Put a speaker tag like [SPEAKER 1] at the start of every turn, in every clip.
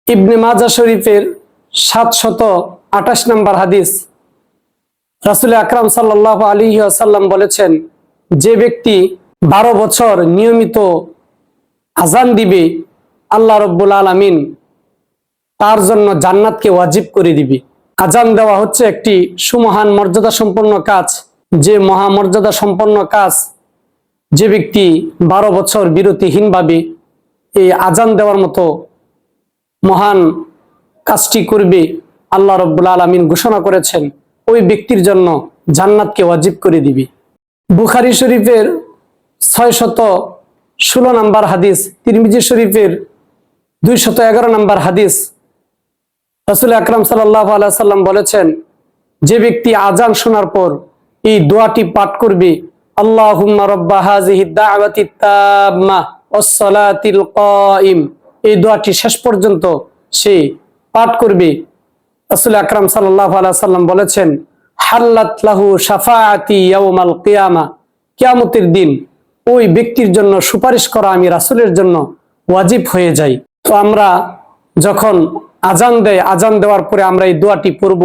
[SPEAKER 1] ইবনে মাজাহ শরীফের 728 নম্বর হাদিস, রাসূল আকরাম সাল্লাল্লাহু আলাইহি ওয়াসাল্লাম বলেছেন, যে ব্যক্তি 12 বছর নিয়মিত আজান দিবে, আল্লাহ রাব্বুল আলামিন তার জন্য জান্নাতকে ওয়াজিব করে দিবে। আজান দেওয়া হচ্ছে একটি সুমহান মর্যাদা সম্পন্ন কাজ। যে মহামর্যাদা সম্পন্ন কাজ, যে ব্যক্তি 12 বছর বিরতিহীনভাবে এই আজান দেওয়ার মতো মহান কাজটি করবে, আল্লাহ রাব্বুল আলামিন ঘোষণা করেছেন ওই ব্যক্তির জন্য জান্নাতকে ওয়াজিব করে দিবে। বুখারী শরীফের 616 নম্বর হাদিস, তিরমিজি শরীফের 211 নম্বর হাদিস, রাসূল আকরাম সাল্লাল্লাহু আলাইহি ওয়াসাল্লাম বলেছেন, যে ব্যক্তি আজান শোনার পর এই দোয়াটি পাঠ করবে, আল্লাহুম্মা রাব্বা হাযিহিদ দাওয়াতিত তাম্মা ওয়াস সালাতিল কায়িম, এই দোয়াটি শেষ পর্যন্ত সে পাঠ করবে, রাসূল আকরাম সাল্লাল্লাহু আলাইহি ওয়াসাল্লাম বলেছেন, হাল্লাত লাহু শাফাআতি ইয়াউমাল কিয়ামা, কিয়ামতের দিন ওই ব্যক্তির জন্য সুপারিশ করা আমি রাসূলের জন্য ওয়াজিব হয়ে যাই। তো আমরা যখন আজান দেয়, আজান দেওয়ার পরে আমরা এই দোয়াটি পড়ব,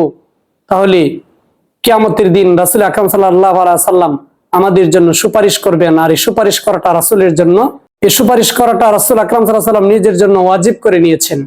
[SPEAKER 1] তাহলে কিয়ামতের দিন রাসূল আকরাম সাল্লাল্লাহু আলাইহি ওয়াসাল্লাম আমাদের জন্য সুপারিশ করবেন। আর এই সুপারিশ করাটা রাসূলের জন্য, এই সুপারিশ করাটা রাসূল আকরাম সাল্লাল্লাহু আলাইহি ওয়াসাল্লাম নিজের জন্য ওয়াজিব করে নিয়েছেন।